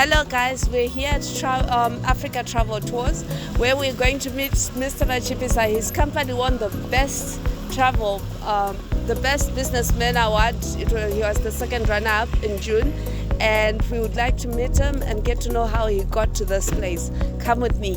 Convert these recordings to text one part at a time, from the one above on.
Hello guys, we're here at Africa Travel Tours where we're going to meet Mr. Machipisa. His company won the best the best businessman award. He was the second runner-up in June, and we would like to meet him and get to know how he got to this place. Come with me.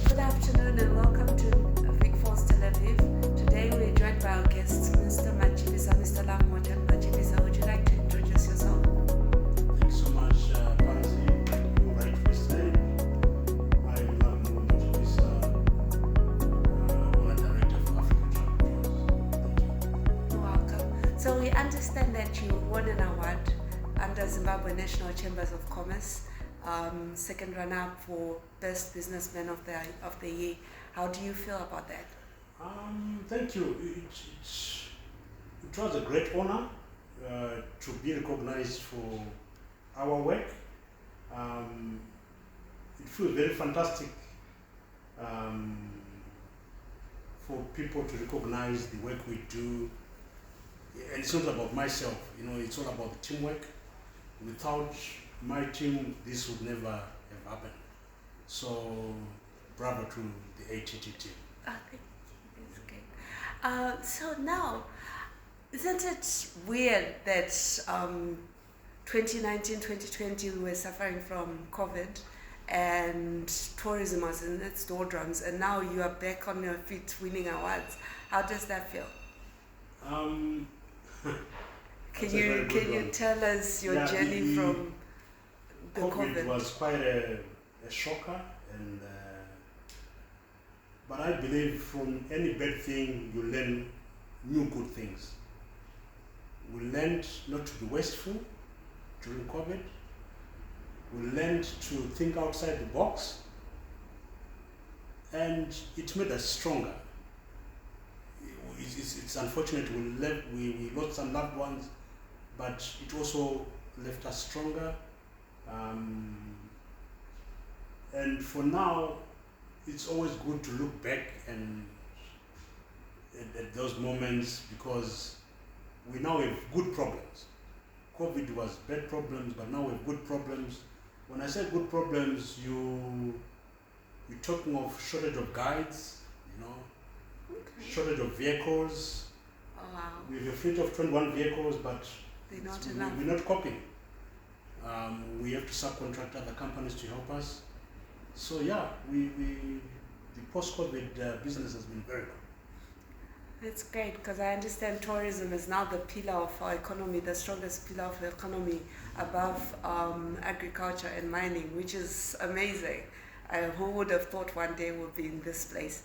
Good afternoon and welcome to Big Falls, Tel Aviv. Today we're joined by our guest, Mr. Machipisa, Mr. Lovemore Machipisa. Would you like to introduce yourself? Thanks so much, Pansy. Your right first name. I am Lovemore Machipisa, owner director of Africa Travel Tours. You're welcome. So we understand that you won an award under Zimbabwe National Chambers of Commerce, second runner-up for Best Businessman of the Year. How do you feel about that? Thank you. It was a great honor to be recognized for our work. It feels very fantastic for people to recognize the work we do. And it's not about myself, it's all about the teamwork. Without my team, this would never have happened. So, bravo to the ATT team. Oh, thank you. That's great. So now, isn't it weird that 2019, 2020 we were suffering from COVID and tourism was in its doldrums, and now you are back on your feet winning awards? How does that feel? Can you tell us your journey from the COVID? Was quite a shocker, and but I believe from any bad thing you learn new good things. We learned not to be wasteful during COVID. We learned to think outside the box, and it made us stronger. It's unfortunate we lost some loved ones, but it also left us stronger. And for now, it's always good to look back and at those moments, because we now have good problems. COVID was bad problems, but now we have good problems. When I say good problems, you're talking of shortage of guides, Okay. shortage of vehicles. Oh, wow. We have a fleet of 21 vehicles, but They're not enough. we're not coping. We have to subcontract other companies to help us. So yeah, the post-COVID business has been very good. That's great, because I understand tourism is now the pillar of our economy, the strongest pillar of the economy above agriculture and mining, which is amazing. Who would have thought one day we'll be in this place?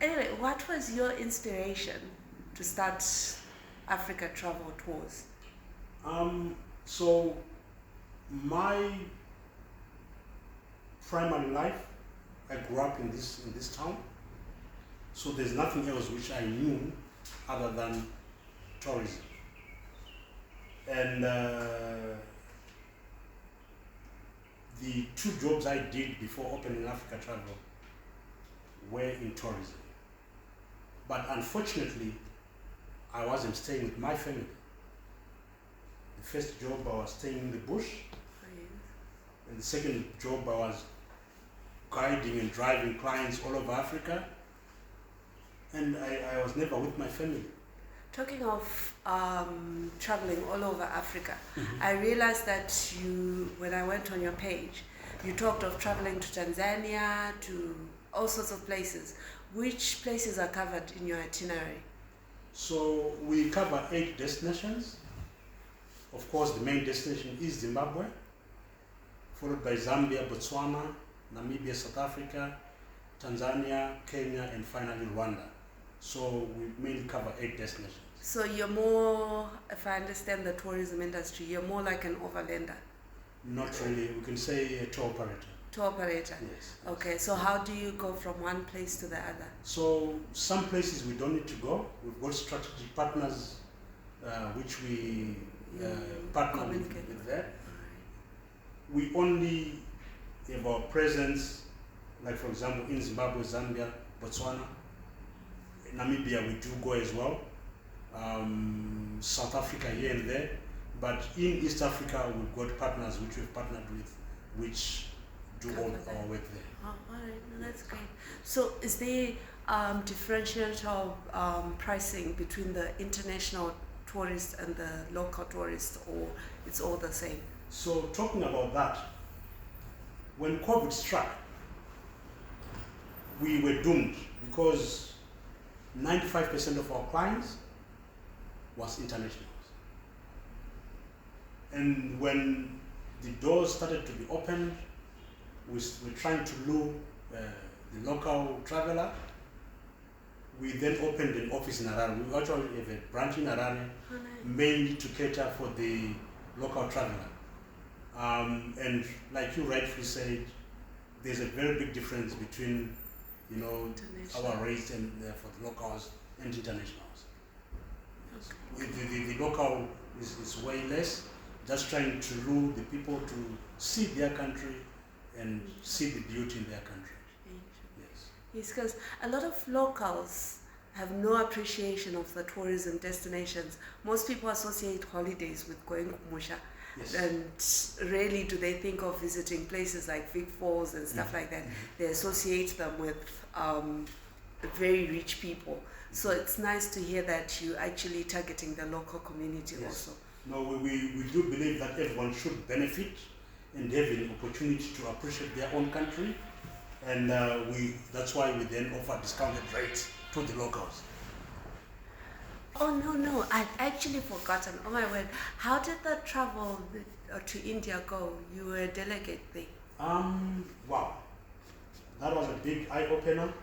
Anyway, what was your inspiration to start Africa Travel Tours? So my primary life, I grew up in this town. So there's nothing else which I knew other than tourism. And the two jobs I did before opening Africa Travel were in tourism. But unfortunately, I wasn't staying with my family. The first job I was staying in the bush, and the second job I was guiding and driving clients all over Africa, and I was never with my family. Talking of traveling all over Africa, I realized that when I went on your page, you talked of traveling to Tanzania, to all sorts of places. Which places are covered in your itinerary? So we cover 8 destinations. Of course, the main destination is Zimbabwe, followed by Zambia, Botswana, Namibia, South Africa, Tanzania, Kenya, and finally Rwanda. So we mainly cover 8 destinations. So you're more, if I understand the tourism industry, you're more like an overlander? Not really. We can say a tour operator. Tour operator? Yes. Okay, so how do you go from one place to the other? So some places we don't need to go. We've got strategic partners which we partner with that. We only have our presence, like for example in Zimbabwe, Zambia, Botswana, Namibia we do go as well, South Africa here and there, But in East Africa, we've got partners which we've partnered with, which do all our work there. Oh, all right, no, that's great. So is there differential pricing between the international tourists and the local tourists, or it's all the same? So talking about that, when COVID struck, we were doomed because 95% of our clients was internationals. And when the doors started to be opened, we're trying to lure the local traveler. We then opened an office in Harare. We actually have a branch in Harare, Oh, nice. mainly to cater for the local traveler. And like you rightfully said, there's a very big difference between, International. our rates and for the locals and internationals. Okay. The local is way less, just trying to lure the people to see their country and see the beauty in their country. Yes. Yes, because a lot of locals have no appreciation of the tourism destinations. Most people associate holidays with going to Musha, Yes. and rarely do they think of visiting places like Vic Falls and stuff like that. They associate them with very rich people. So it's nice to hear that you actually targeting the local community Yes. also. No, we do believe that everyone should benefit and have an opportunity to appreciate their own country, and that's why we then offer discounted rates to the locals. Oh no, I'd actually forgotten. Oh my word, how did the travel to India go? You were a delegate there. Wow, that was a big eye-opener.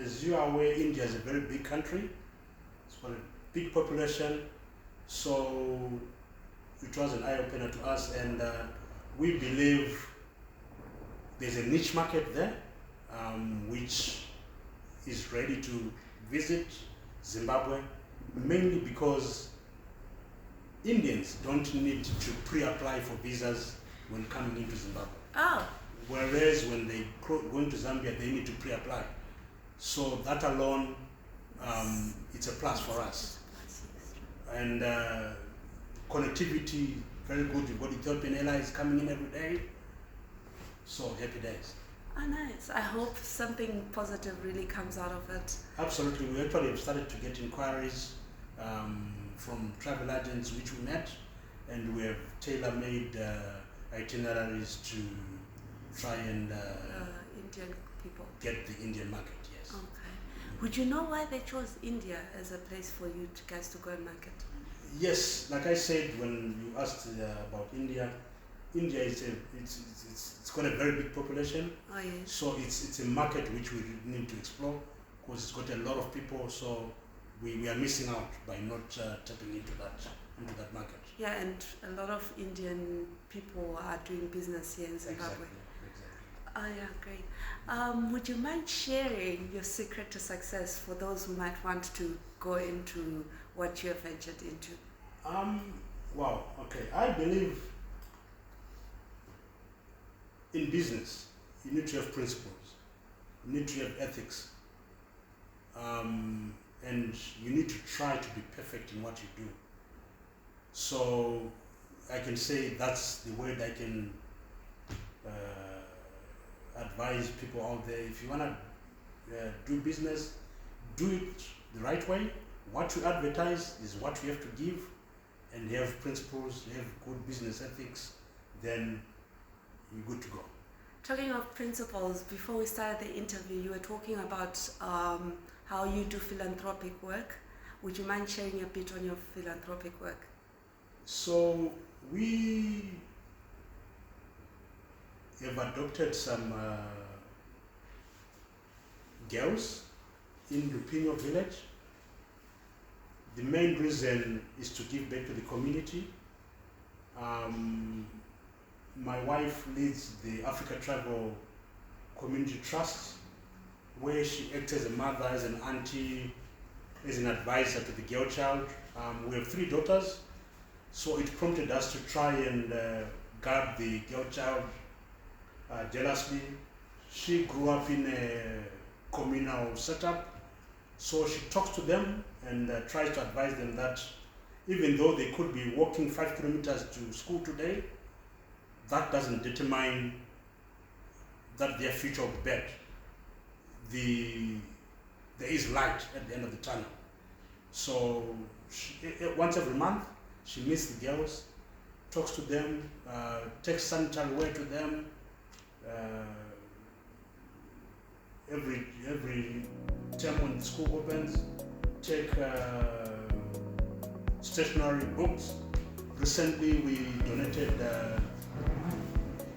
As you are aware, India is a very big country. It's got a big population, so it was an eye-opener to us, and we believe there's a niche market there, which is ready to visit Zimbabwe, mainly because Indians don't need to pre-apply for visas when coming into Zimbabwe. Oh, Whereas when they go into Zambia, they need to pre-apply. So that alone, it's a plus for us. And connectivity, very good. We've got Ethiopian Airlines coming in every day. So happy days. oh nice. I hope something positive really comes out of it. Absolutely. We actually have started to get inquiries from travel agents which we met, and we have tailor-made itineraries to try and Indian people. get the Indian market, yes. Okay. Would you know why they chose India as a place for you guys to go and market? Yes, like I said when you asked about India, India is it's got a very big population, Oh yes. so it's a market which we need to explore because it's got a lot of people. So we are missing out by not tapping into that market. Yeah, and a lot of Indian people are doing business here in Zimbabwe. Exactly. Oh yeah, great. Would you mind sharing your secret to success for those who might want to go into what you have ventured into? Wow. Okay. I believe in business, you need to have principles. You need to have ethics. And you need to try to be perfect in what you do. So I can say that's the word I can advise people out there. If you want to do business, do it the right way. What you advertise is what you have to give, and you have principles, you have good business ethics, then you're good to go. Talking of principles, before we started the interview, you were talking about how you do philanthropic work. Would you mind sharing a bit on your philanthropic work? So we have adopted some girls in Lupino village. The main reason is to give back to the community. My wife leads the Africa Travel Community Trust, where she acts as a mother, as an auntie, as an advisor to the girl child. We have 3 daughters, so it prompted us to try and guard the girl child jealously. She grew up in a communal setup, so she talks to them and tries to advise them that even though they could be walking 5 kilometers to school today, that doesn't determine that their future will be better. There is light at the end of the tunnel. So once every month, she meets the girls, talks to them, takes sanitary wear to them. Every term when the school opens, take stationery, books. Recently, we donated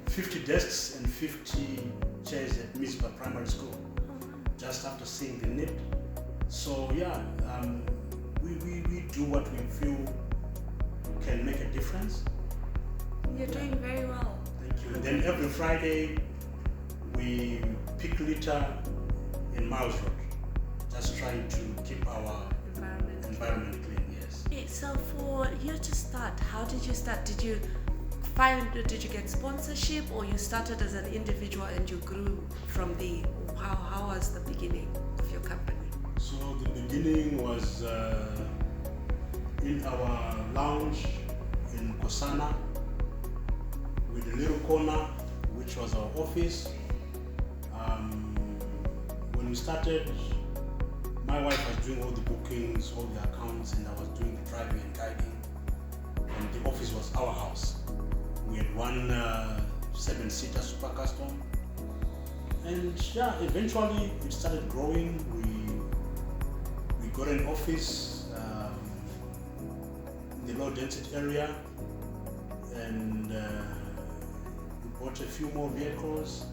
50 desks and 50 chairs at Misba Primary School, just after seeing the need. So yeah, we do what we feel can make a difference. You're doing very well. Thank you. And then every Friday, we pick litter in Miles Road, just trying to keep our environment clean, yes. Okay, so for you to start, how did you start? Did you get sponsorship, or you started as an individual and you grew from there? How was the beginning of your company? So the beginning was in our lounge in Kosana with a little corner, which was our office. When we started, my wife was doing all the bookings, all the accounts, and I was doing the driving and guiding. And the office was our house. We had one 7-seater super custom. And yeah, eventually it started growing. We got an office in the low density area, and we bought a few more vehicles.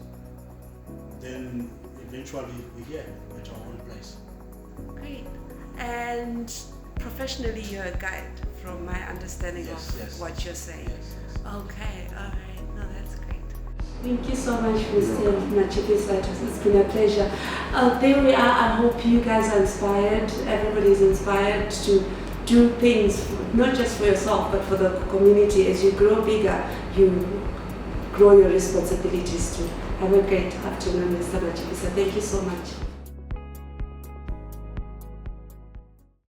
Then eventually we're here at our own place. Great. And professionally, you're a guide, from my understanding of what you're saying. Yes. Okay, all right. No, that's great. Thank you so much, Mr. Machipisa. It's been a pleasure. There we are. I hope you guys are inspired. Everybody is inspired to do things, not just for yourself, but for the community. As you grow bigger, you grow your responsibilities too. Have a great afternoon, Mr. Machipisa. Thank you so much.